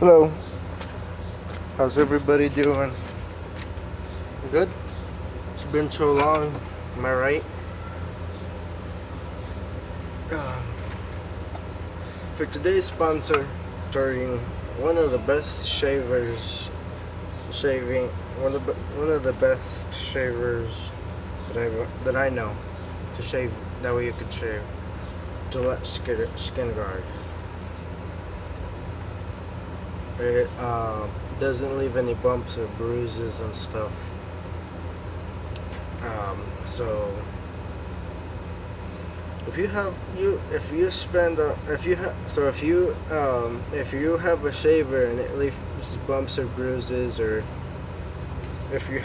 Hello, how's everybody doing? Good? It's been so long, am I right? Um, for today's sponsor, starting one of the best shavers, shaving one of the best shavers that I know to shave. That way you could shave. Gillette Skin Guard. It doesn't leave any bumps or bruises and stuff. So if you have a shaver and it leaves bumps or bruises, or if you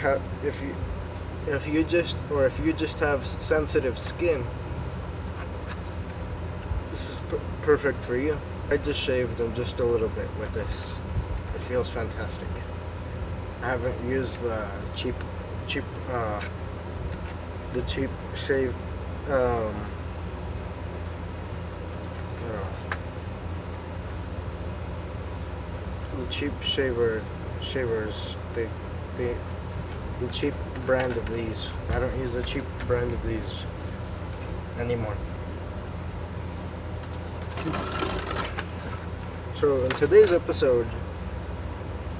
just have sensitive skin, this is perfect for you. I just shaved them just a little bit with this. It feels fantastic. I haven't used the cheap shave the cheap shavers, the cheap brand of these. I don't use the cheap brand of these anymore. So in today's episode,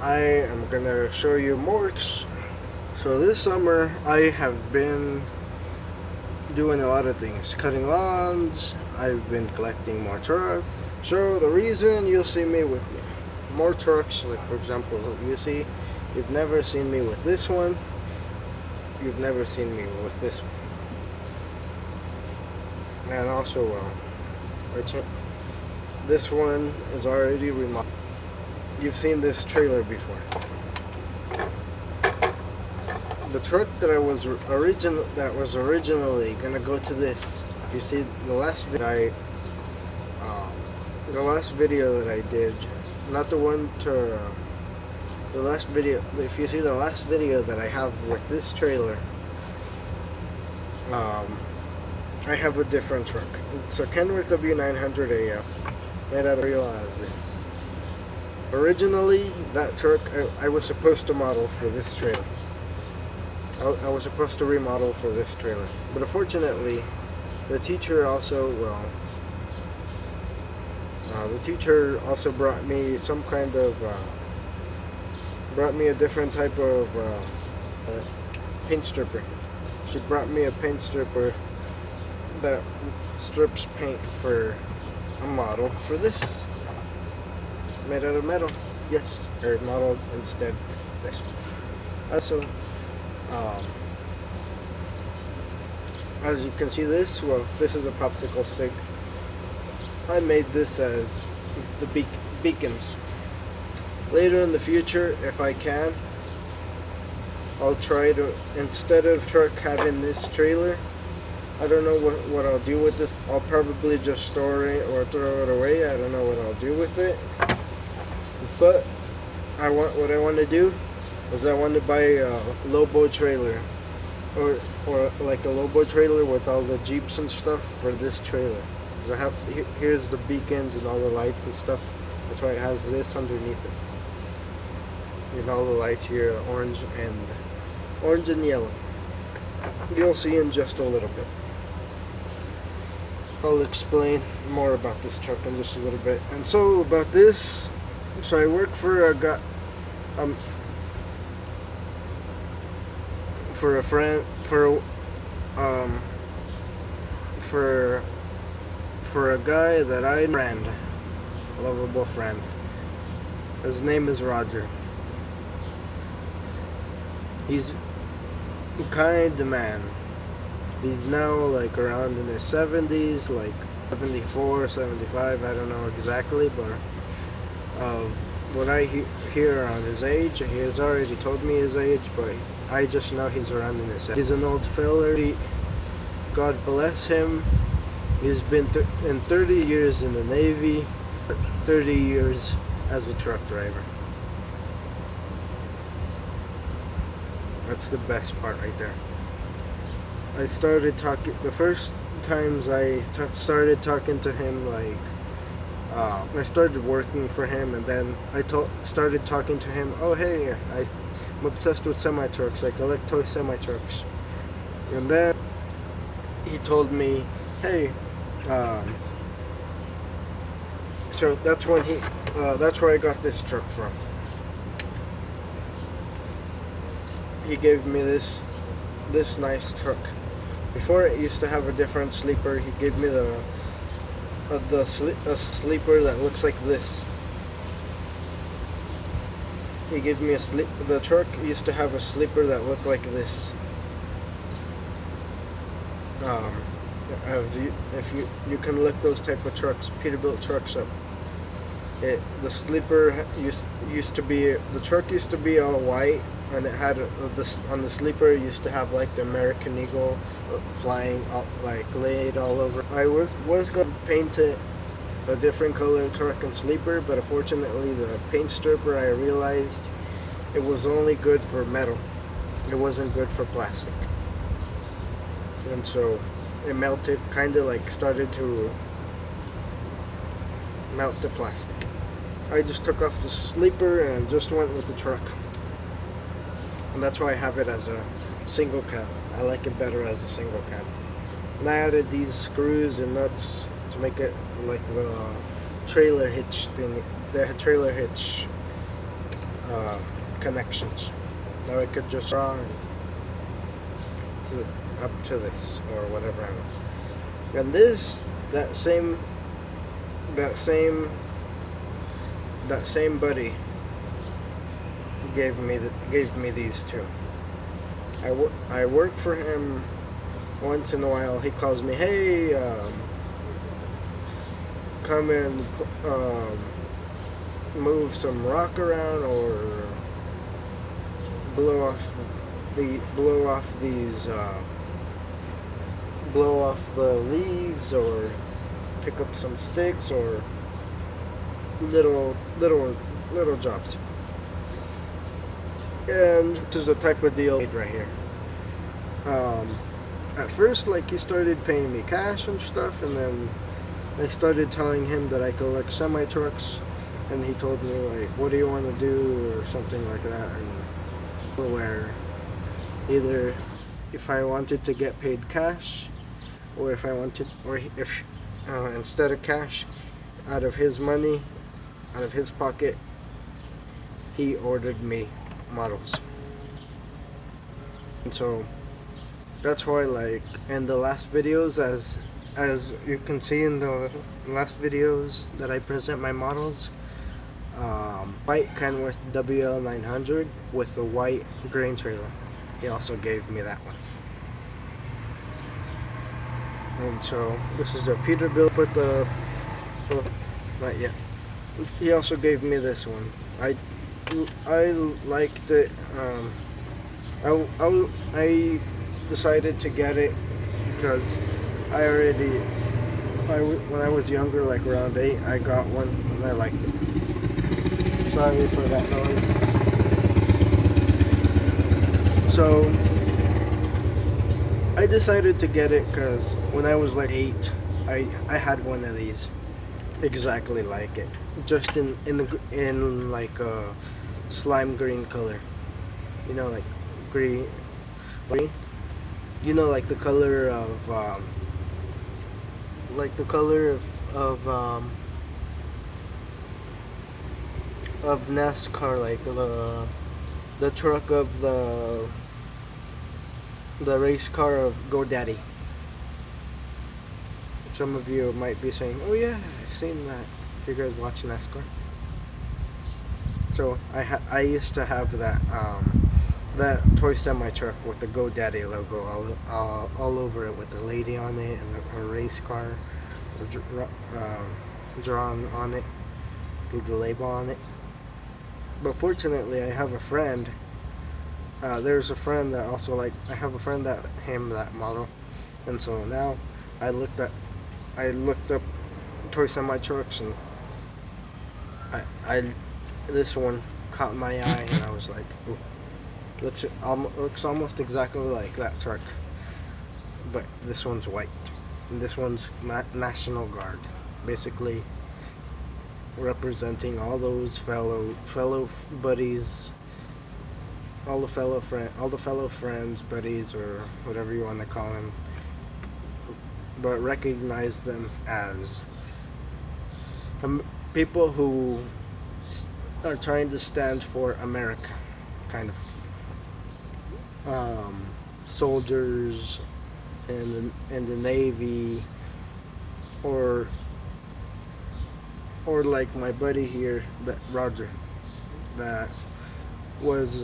I am gonna show you Morks. So this summer I have been doing a lot of things. Cutting lawns, I've been collecting more trucks. So the reason you'll see me with more trucks, like for example, you've never seen me with this one. You've never seen me with this one. And also, this one is already remodeled. You've seen this trailer before. The truck that was originally gonna go to this. If you see the last video that I did, not the one to the last video. If you see the last video that I have with this trailer, I have a different truck. It's a Kenworth W900AL made out of material as this. Originally, that truck I was supposed to model for this trailer. I was supposed to remodel for this trailer, but unfortunately, the teacher also brought me a different type of paint stripper. She brought me a paint stripper that strips paint for a model for this, made out of metal. Yes, or model instead this one. Also, as you can see, this is a popsicle stick. I made this as the beacons. Later in the future, if I can, I'll try to, instead of truck having this trailer, I don't know what I'll do with this. I'll probably just store it or throw it away. I don't know what I'll do with it. But what I want to do is I want to buy a Lobo trailer, or like a Lobo trailer with all the Jeeps and stuff for this trailer. Because here's the beacons and all the lights and stuff. That's why it has this underneath it. And all the lights here, the orange and yellow. You'll see in just a little bit. I'll explain more about this truck in just a little bit. And so about this, so I work for a guy, for a friend, for a guy that I friend, a lovable friend. His name is Roger. He's a kind man. He's now like around in his 70s, like 74, 75, I don't know exactly, but what I hear around his age, he has already told me his age, but I just know he's around in his 70s. He's an old feller. God bless him. He's been in 30 years in the Navy, 30 years as a truck driver. That's the best part right there. I started talking, the first times I started talking to him, like, I started working for him, and then started talking to him. Oh, hey, I'm obsessed with semi trucks. Like, I like toy semi trucks. And then he told me, hey, so that's when that's where I got this truck from. He gave me this nice truck. Before it used to have a different sleeper. He gave me a sleeper that looks like this. He gave me the truck used to have a sleeper that looked like this. If you can look those type of trucks, Peterbilt trucks up. The sleeper used to be, the truck used to be all white, and it had this on the sleeper. It used to have like the American Eagle flying up, like laid all over. I was going to paint it a different color truck and sleeper, but unfortunately the paint stripper, I realized it was only good for metal. It wasn't good for plastic, and so it melted, kind of like started to melt the plastic. I just took off the sleeper and just went with the truck. And that's why I have it as a single cab. I like it better as a single cab. And I added these screws and nuts to make it like the trailer hitch thing, the trailer hitch connections. Now I could just draw up to this or whatever I want. And that same buddy gave me these two. I work for him once in a while. He calls me, hey, come and move some rock around, or blow off the leaves, or pick up some sticks, or little jobs. And this is the type of deal right here. At first, like, he started paying me cash and stuff, and then I started telling him that I collect semi trucks, and he told me, like, what do you want to do, or something like that. And where either if I wanted to get paid cash, or if instead of cash, out of his money, out of his pocket, he ordered me models. And so that's why, like, in the last videos, as you can see in the last videos that I present my models, white Kenworth WL900 with the white grain trailer. He also gave me that one. And so this is the Peterbilt with the, well, not yet. He also gave me this one. I liked it. I decided to get it because when I was younger, like around 8, I got one and I liked it. Sorry for that noise. So I decided to get it because when I was like 8, I had one of these exactly like it, just in like a slime green color, you know, like green, you know, like the color of of NASCAR, like the truck of the race car of GoDaddy. Some of you might be saying, oh yeah, I've seen that, if you guys watch NASCAR. So I used to have that that toy semi truck with the GoDaddy logo all over it, with the lady on it and a race car drawn on it with the label on it. But fortunately, I have a friend. There's a friend that also I have a friend that that model, and so now I looked up toy semi trucks, and this one caught my eye, and I was like, ooh, looks almost exactly like that truck, but this one's white, and this one's National Guard. Basically, representing all those fellow buddies, all the fellow friends, buddies, or whatever you want to call them, but recognize them as people who are trying to stand for America, kind of soldiers in the Navy, or like my buddy here, that Roger, that was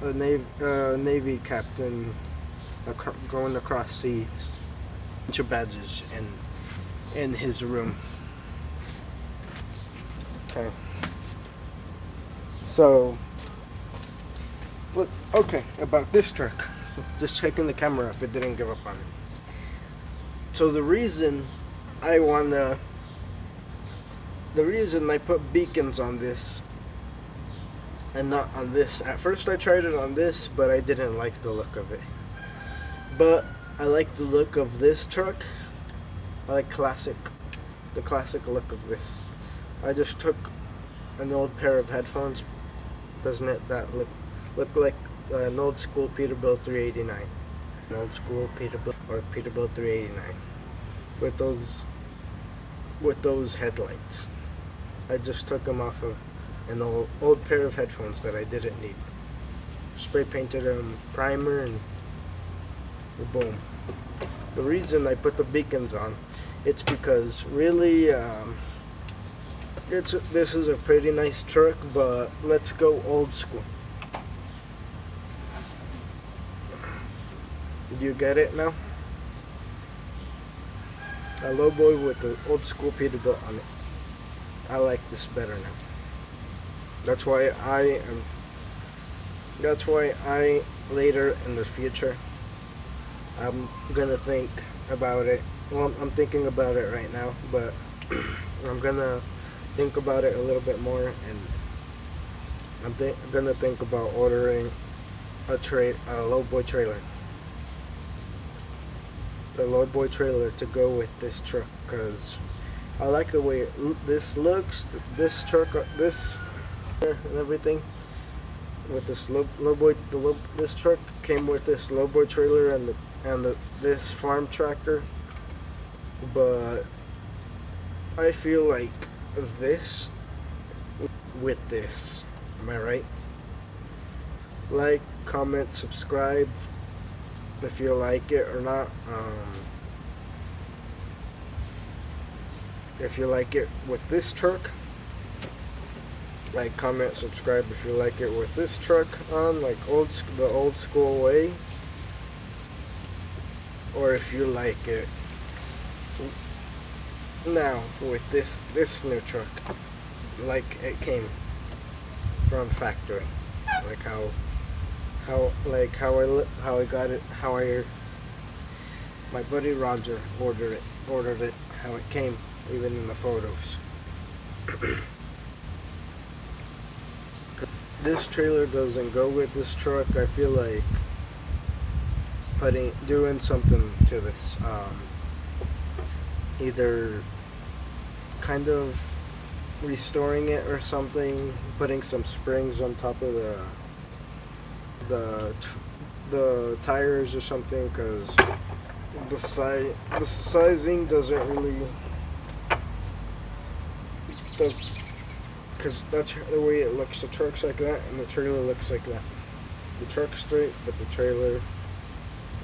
a Navy captain going across seas. Bunch of badges in his room. Okay. So, look. Okay, about this truck. Just checking the camera if it didn't give up on it. So the reason I put beacons on this and not on this. At first I tried it on this, but I didn't like the look of it. But I like the look of this truck. I like the classic look of this. I just took an old pair of headphones. Doesn't it that look like an old school Peterbilt 389? An old school Peterbilt 389 with those headlights. I just took them off of an old pair of headphones that I didn't need. Spray painted them primer and boom. The reason I put the beacons on, it's because really this is a pretty nice truck, but let's go old school. Do you get it now? A lowboy with the old school Peterbilt on it. I like this better now. That's why I later in the future, I'm gonna think about it. Well, I'm thinking about it right now, but I'm gonna think about it a little bit more, and I'm gonna think about ordering a lowboy trailer. A lowboy trailer to go with this truck, because I like the way this looks. This truck, this and everything. With this this truck came with this lowboy trailer and this farm tractor, but I feel like this with this. Am I right? Like, comment, subscribe if you like it or not. If you like it with this truck, like, comment, subscribe if you like it with this truck on, like the old school way, or if you like it now with this new truck, like it came from factory, like how I got it, my buddy Roger ordered it, how it came, even in the photos. This trailer doesn't go with this truck. I feel like doing something to this, either kind of restoring it or something, putting some springs on top of the tires or something, because the sizing doesn't really because that's the way it looks. The truck's like that, and the trailer looks like that. The truck's straight, but the trailer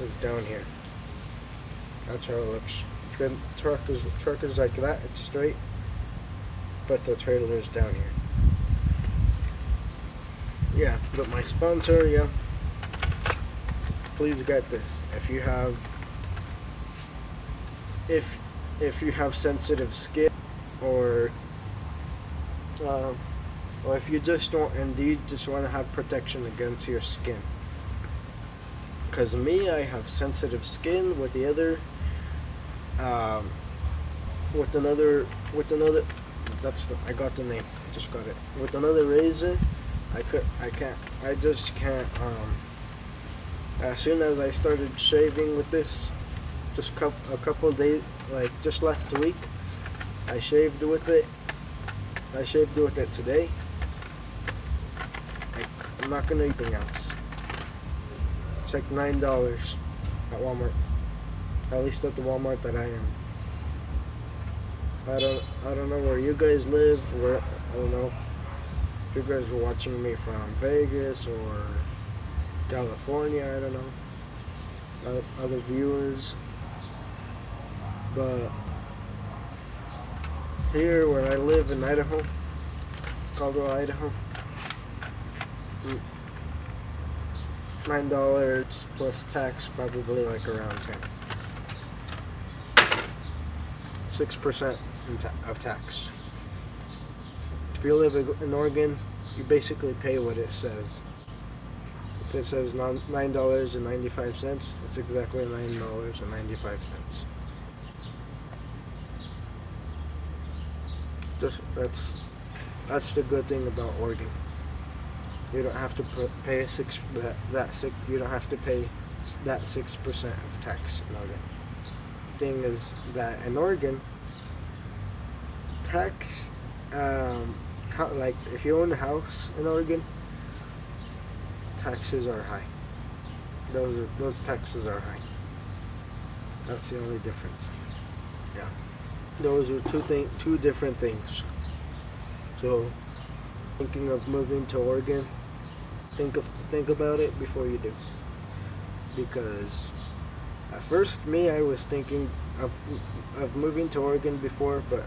is down here. That's how it looks. Truck is like that. It's straight, but the trailer is down here. Yeah, but my sponsor, yeah. Please get this. If you have sensitive skin, or if you just want to have protection against your skin. Because me, I have sensitive skin. With the other, I got the name. Just got it. With another razor, I just can't. As soon as I started shaving with this, just a couple of days, like just last week. I shaved with it. I shaved with it today. I'm not gonna eat anything else. It's like $9 at Walmart. At least at the Walmart that I am. I don't know where you guys live. I don't know if you guys are watching me from Vegas or California. I don't know. Other viewers, but here where I live in Idaho, Caldwell, Idaho, $9 plus tax, probably like around 6% of tax. If you live in Oregon, you basically pay what it says. If it says $9.95, it's exactly $9.95. That's the good thing about Oregon. You don't have to pay you don't have to pay that 6% of tax in Oregon. Thing is that in Oregon, tax, like if you own a house in Oregon, taxes are high. Those taxes are high. That's the only difference. Yeah, those are two different things. So, thinking of moving to Oregon, think about it before you do. Because at first, I was thinking of moving to Oregon before, but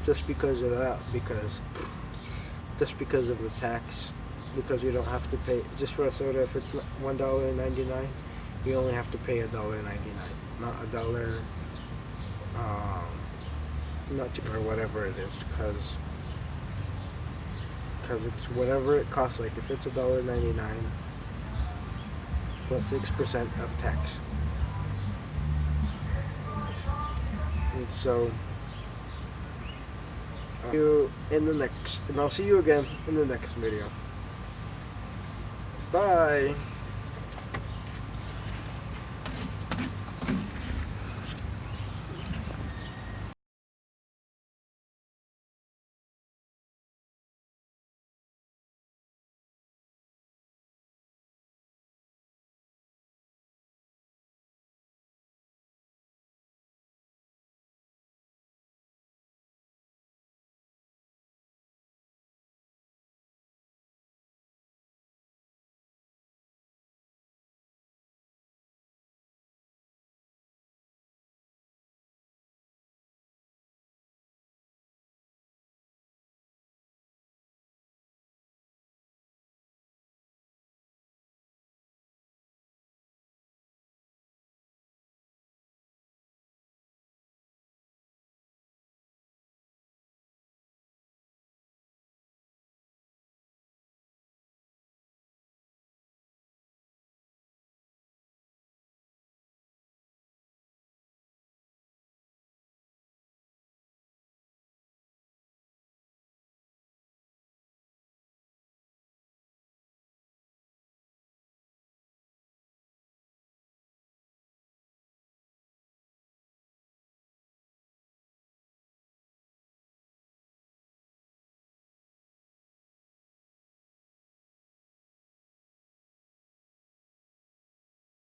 just because of that, just because of the tax, because you don't have to pay just for a soda. If it's $1.99, you only have to pay $1.99, not $1, not $2 or whatever it is, because it's whatever it costs. Like if it's $1.99 plus 6% of tax. And so, I'll see you again in the next video. Bye.